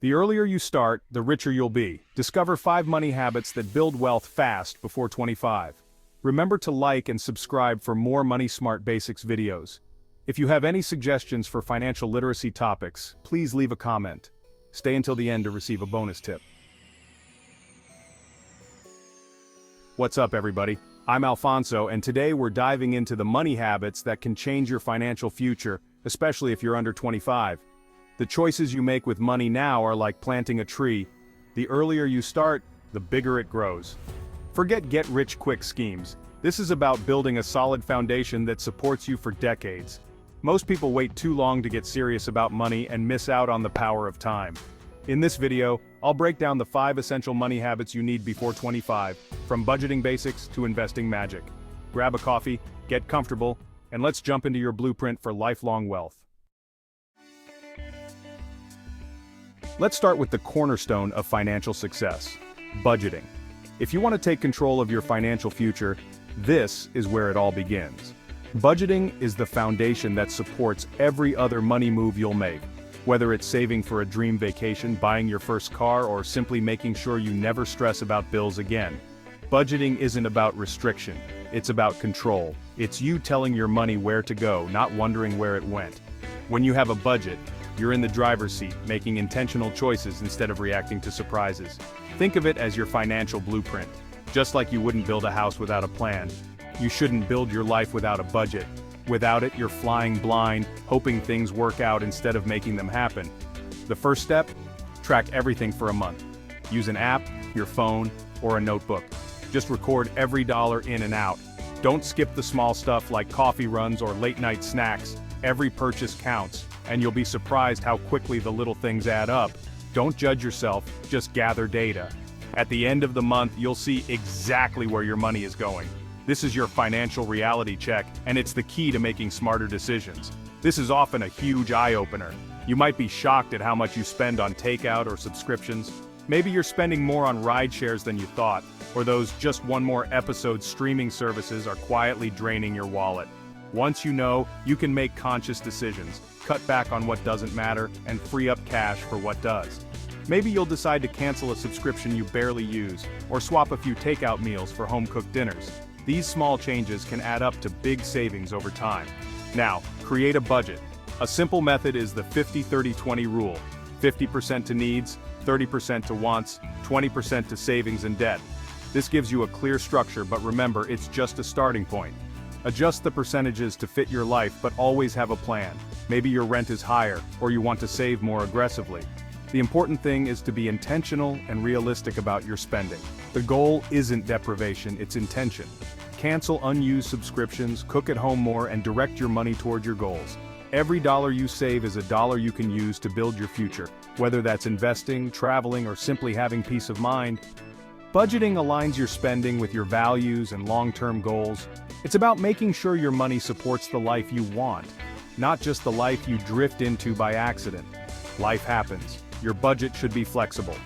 The earlier you start, the richer you'll be. Discover 5 money habits that build wealth fast before 25. Remember to like and subscribe for more Money Smart Basics videos. If you have any suggestions for financial literacy topics, please leave a comment. Stay until the end to receive a bonus tip. What's up, everybody? I'm Alfonso, and today we're diving into the money habits that can change your financial future, especially if you're under 25. The choices you make with money now are like planting a tree. The earlier you start, the bigger it grows. Forget get-rich-quick schemes. This is about building a solid foundation that supports you for decades. Most people wait too long to get serious about money and miss out on the power of time. In this video, I'll break down the 5 essential money habits you need before 25, from budgeting basics to investing magic. Grab a coffee, get comfortable, and let's jump into your blueprint for lifelong wealth. Let's start with the cornerstone of financial success: budgeting. If you want to take control of your financial future, this is where it all begins. Budgeting is the foundation that supports every other money move you'll make. Whether it's saving for a dream vacation, buying your first car, or simply making sure you never stress about bills again. Budgeting isn't about restriction, it's about control. It's you telling your money where to go, not wondering where it went. When you have a budget, you're in the driver's seat, making intentional choices instead of reacting to surprises. Think of it as your financial blueprint. Just like you wouldn't build a house without a plan, you shouldn't build your life without a budget. Without it, you're flying blind, hoping things work out instead of making them happen. The first step? Track everything for a month. Use an app, your phone, or a notebook. Just record every dollar in and out. Don't skip the small stuff like coffee runs or late-night snacks. Every purchase counts, and you'll be surprised how quickly the little things add up. Don't judge yourself, just gather data. At the end of the month, you'll see exactly where your money is going. This is your financial reality check, and it's the key to making smarter decisions. This is often a huge eye-opener. You might be shocked at how much you spend on takeout or subscriptions. Maybe you're spending more on ride shares than you thought, or those just one more episode streaming services are quietly draining your wallet. Once you know, you can make conscious decisions, cut back on what doesn't matter, and free up cash for what does. Maybe you'll decide to cancel a subscription you barely use, or swap a few takeout meals for home-cooked dinners. These small changes can add up to big savings over time. Now, create a budget. A simple method is the 50-30-20 rule. 50% to needs, 30% to wants, 20% to savings and debt. This gives you a clear structure, but remember, it's just a starting point. Adjust the percentages to fit your life, but always have a plan. Maybe your rent is higher, or you want to save more aggressively. The important thing is to be intentional and realistic about your spending. The goal isn't deprivation, it's intention. Cancel unused subscriptions, cook at home more, and direct your money toward your goals. Every dollar you save is a dollar you can use to build your future, whether that's investing, traveling, or simply having peace of mind. Budgeting aligns your spending with your values and long-term goals. It's about making sure your money supports the life you want, not just the life you drift into by accident. Life happens. Your budget should be flexible.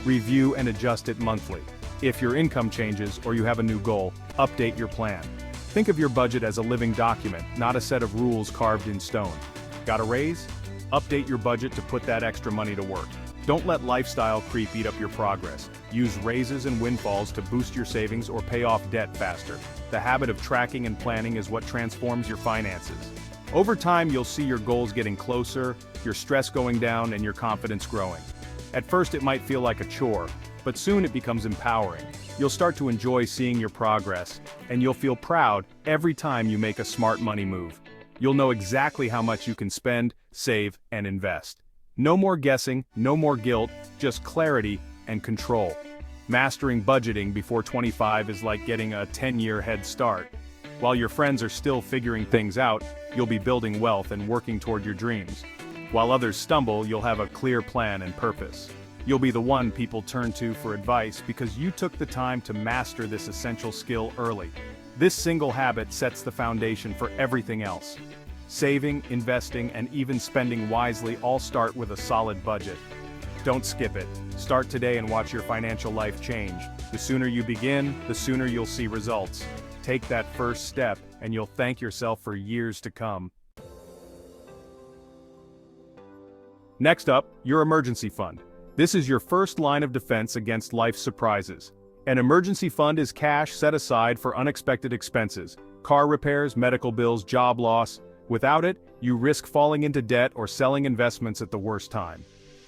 Review and adjust it monthly. If your income changes or you have a new goal, update your plan. Think of your budget as a living document, not a set of rules carved in stone. Got a raise? Update your budget to put that extra money to work. Don't let lifestyle creep eat up your progress. Use raises and windfalls to boost your savings or pay off debt faster. The habit of tracking and planning is what transforms your finances. Over time, you'll see your goals getting closer, your stress going down, and your confidence growing. At first, it might feel like a chore, but soon it becomes empowering. You'll start to enjoy seeing your progress, and you'll feel proud every time you make a smart money move. You'll know exactly how much you can spend, save, and invest. No more guessing, no more guilt, just clarity and control. Mastering budgeting before 25 is like getting a 10-year head start. While your friends are still figuring things out, you'll be building wealth and working toward your dreams. While others stumble, you'll have a clear plan and purpose. You'll be the one people turn to for advice because you took the time to master this essential skill early. This single habit sets the foundation for everything else. Saving, investing, and even spending wisely all start with a solid budget. Don't skip it. Start today and watch your financial life change. The sooner you begin, the sooner you'll see results. Take that first step, and you'll thank yourself for years to come. Next up, your emergency fund. This is your first line of defense against life's surprises. An emergency fund is cash set aside for unexpected expenses, car repairs, medical bills, job loss. Without it, you risk falling into debt or selling investments at the worst time.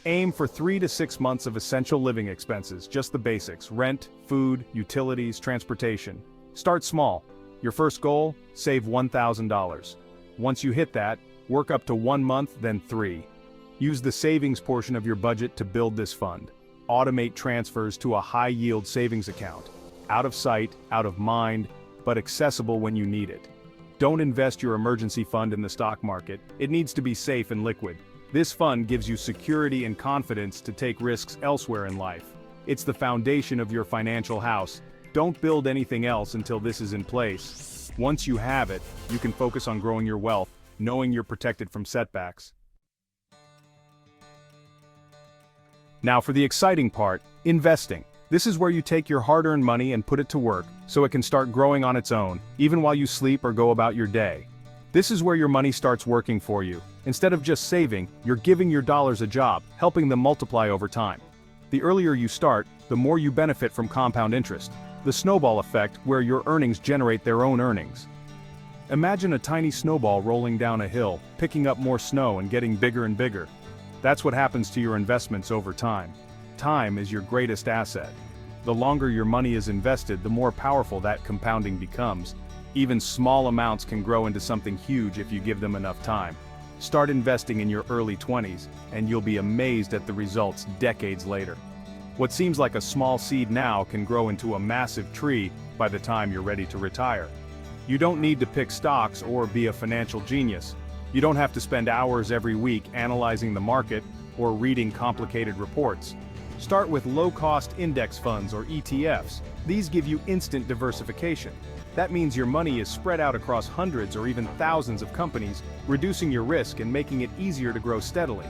Aim for 3 to 6 months of essential living expenses, just the basics: rent, food, utilities, transportation. Start small. Your first goal, save $1,000. Once you hit that, work up to 1 month, then 3. Use the savings portion of your budget to build this fund. Automate transfers to a high-yield savings account. Out of sight, out of mind, but accessible when you need it. Don't invest your emergency fund in the stock market. It needs to be safe and liquid. This fund gives you security and confidence to take risks elsewhere in life. It's the foundation of your financial house. Don't build anything else until this is in place. Once you have it, you can focus on growing your wealth, knowing you're protected from setbacks. Now for the exciting part, investing. This is where you take your hard-earned money and put it to work, so it can start growing on its own, even while you sleep or go about your day. This is where your money starts working for you. Instead of just saving, you're giving your dollars a job, helping them multiply over time. The earlier you start, the more you benefit from compound interest. The snowball effect, where your earnings generate their own earnings. Imagine a tiny snowball rolling down a hill, picking up more snow and getting bigger and bigger. That's what happens to your investments over time. Time is your greatest asset. The longer your money is invested, the more powerful that compounding becomes. Even small amounts can grow into something huge if you give them enough time. Start investing in your early 20s, and you'll be amazed at the results decades later. What seems like a small seed now can grow into a massive tree by the time you're ready to retire. You don't need to pick stocks or be a financial genius. You don't have to spend hours every week analyzing the market or reading complicated reports. Start with low-cost index funds or ETFs. These give you instant diversification. That means your money is spread out across hundreds or even thousands of companies, reducing your risk and making it easier to grow steadily.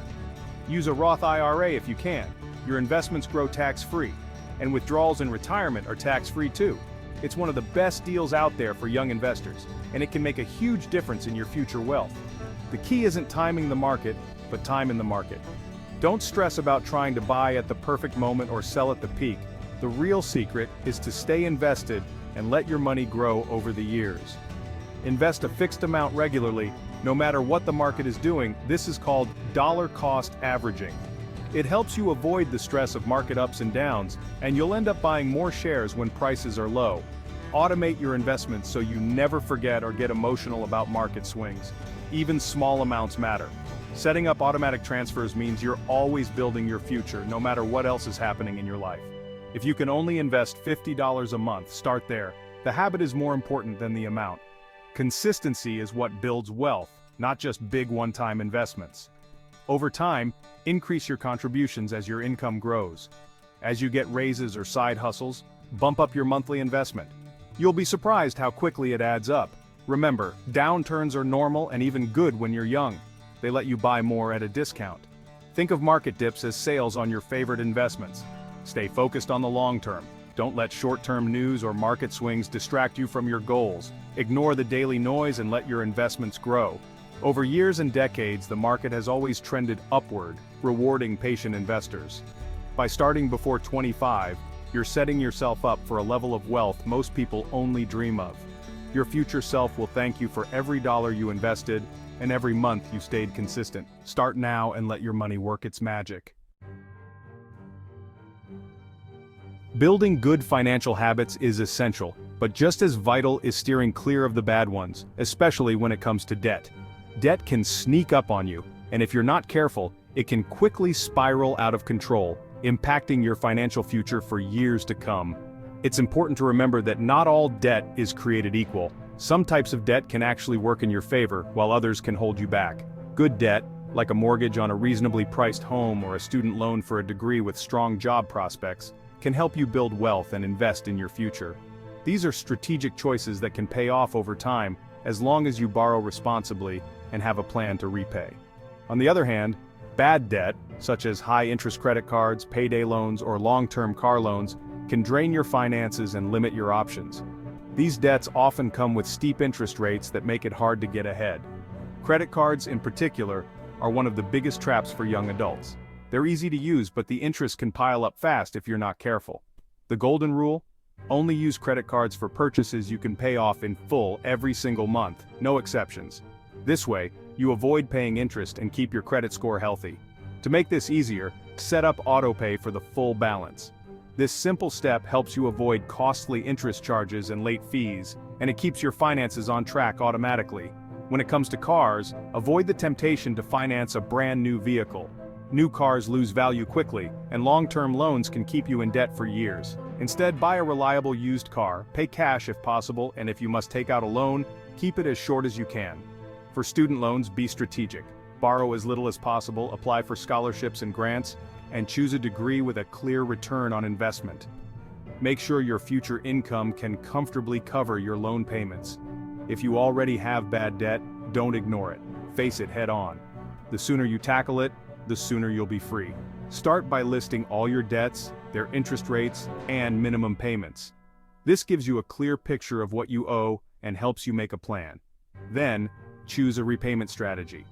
Use a Roth IRA if you can. Your investments grow tax-free, and withdrawals in retirement are tax-free too. It's one of the best deals out there for young investors, and it can make a huge difference in your future wealth. The key isn't timing the market, but time in the market. Don't stress about trying to buy at the perfect moment or sell at the peak. The real secret is to stay invested and let your money grow over the years. Invest a fixed amount regularly, no matter what the market is doing. This is called dollar cost averaging. It helps you avoid the stress of market ups and downs, and you'll end up buying more shares when prices are low. Automate your investments so you never forget or get emotional about market swings. Even small amounts matter. Setting up automatic transfers means you're always building your future, no matter what else is happening in your life. If you can only invest $50 a month, start there. The habit is more important than the amount. Consistency is what builds wealth, not just big one-time investments. Over time, increase your contributions as your income grows. As you get raises or side hustles, bump up your monthly investment. You'll be surprised how quickly it adds up. Remember, downturns are normal and even good when you're young. They let you buy more at a discount. Think of market dips as sales on your favorite investments. Stay focused on the long term. Don't let short-term news or market swings distract you from your goals. Ignore the daily noise and let your investments grow. Over years and decades, the market has always trended upward, rewarding patient investors. By starting before 25, you're setting yourself up for a level of wealth most people only dream of. Your future self will thank you for every dollar you invested and every month you stayed consistent. Start now and let your money work its magic. Building good financial habits is essential, but just as vital is steering clear of the bad ones, especially when it comes to debt. Debt can sneak up on you, and if you're not careful, it can quickly spiral out of control, impacting your financial future for years to come. It's important to remember that not all debt is created equal. Some types of debt can actually work in your favor, while others can hold you back. Good debt, like a mortgage on a reasonably priced home or a student loan for a degree with strong job prospects, can help you build wealth and invest in your future. These are strategic choices that can pay off over time, as long as you borrow responsibly and have a plan to repay. On the other hand, bad debt, such as high-interest credit cards, payday loans, or long-term car loans, can drain your finances and limit your options. These debts often come with steep interest rates that make it hard to get ahead. Credit cards, in particular, are one of the biggest traps for young adults. They're easy to use, but the interest can pile up fast if you're not careful. The golden rule? Only use credit cards for purchases you can pay off in full every single month, no exceptions. This way, you avoid paying interest and keep your credit score healthy. To make this easier, set up autopay for the full balance. This simple step helps you avoid costly interest charges and late fees, and it keeps your finances on track automatically. When it comes to cars, avoid the temptation to finance a brand new vehicle. New cars lose value quickly, and long-term loans can keep you in debt for years. Instead, buy a reliable used car, pay cash if possible, and if you must take out a loan, keep it as short as you can. For student loans, be strategic. Borrow as little as possible, apply for scholarships and grants, and choose a degree with a clear return on investment. Make sure your future income can comfortably cover your loan payments. If you already have bad debt, don't ignore it. Face it head on. The sooner you tackle it, the sooner you'll be free. Start by listing all your debts, their interest rates, and minimum payments. This gives you a clear picture of what you owe and helps you make a plan. Then, choose a repayment strategy.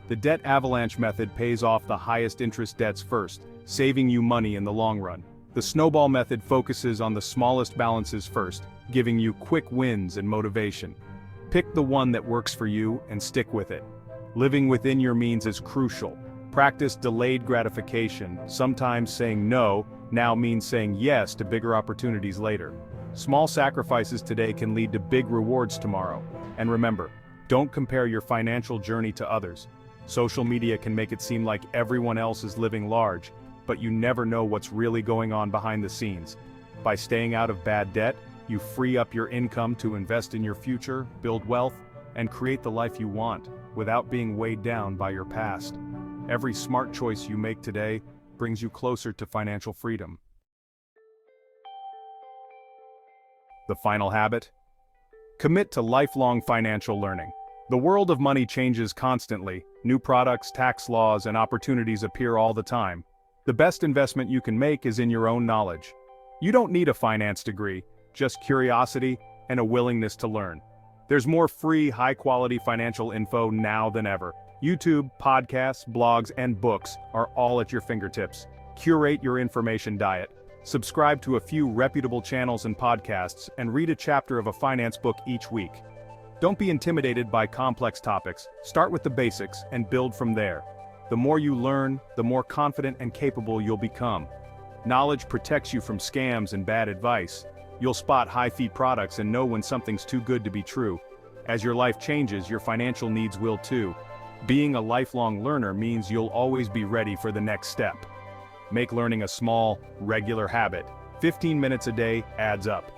The debt avalanche method pays off the highest interest debts first, saving you money in the long run. The snowball method focuses on the smallest balances first, giving you quick wins and motivation. Pick the one that works for you and stick with it. Living within your means is crucial. Practice delayed gratification. Sometimes saying no now means saying yes to bigger opportunities later. Small sacrifices today can lead to big rewards tomorrow. And remember, don't compare your financial journey to others. Social media can make it seem like everyone else is living large, but you never know what's really going on behind the scenes. By staying out of bad debt, you free up your income to invest in your future, build wealth, and create the life you want, without being weighed down by your past. Every smart choice you make today brings you closer to financial freedom. The final habit? Commit to lifelong financial learning. The world of money changes constantly. New products, tax laws, and opportunities appear all the time. The best investment you can make is in your own knowledge. You don't need a finance degree, just curiosity and a willingness to learn. There's more free, high-quality financial info now than ever. YouTube, podcasts, blogs, and books are all at your fingertips. Curate your information diet. Subscribe to a few reputable channels and podcasts, and read a chapter of a finance book each week. Don't be intimidated by complex topics. Start with the basics and build from there. The more you learn, the more confident and capable you'll become. Knowledge protects you from scams and bad advice. You'll spot high-fee products and know when something's too good to be true. As your life changes, your financial needs will too. Being a lifelong learner means you'll always be ready for the next step. Make learning a small, regular habit. 15 minutes a day adds up.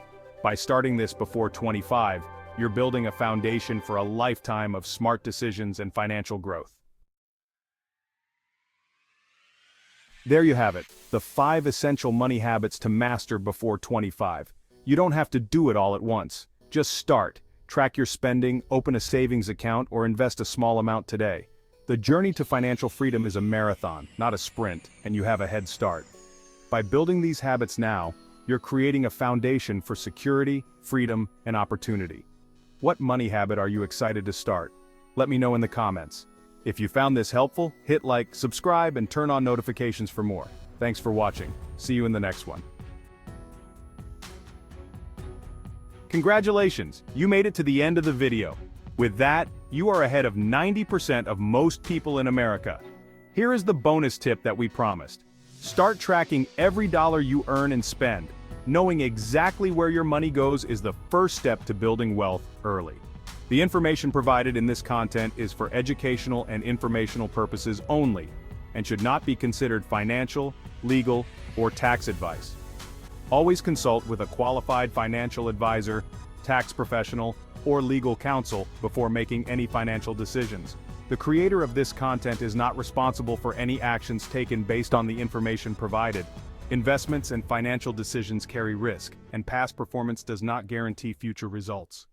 By starting this before 25, you're building a foundation for a lifetime of smart decisions and financial growth. There you have it, the 5 essential money habits to master before 25. You don't have to do it all at once. Just start. Track your spending, open a savings account, or invest a small amount today. The journey to financial freedom is a marathon, not a sprint, and you have a head start. By building these habits now, you're creating a foundation for security, freedom, and opportunity. What money habit are you excited to start? Let me know in the comments. If you found this helpful, hit like, subscribe, and turn on notifications for more. Thanks for watching. See you in the next one. Congratulations, you made it to the end of the video. With that, you are ahead of 90% of most people in America. Here is the bonus tip that we promised. Start tracking every dollar you earn and spend. Knowing exactly where your money goes is the first step to building wealth early. The information provided in this content is for educational and informational purposes only, and should not be considered financial, legal, or tax advice. Always consult with a qualified financial advisor, tax professional, or legal counsel before making any financial decisions. The creator of this content is not responsible for any actions taken based on the information provided. Investments and financial decisions carry risk, and past performance does not guarantee future results.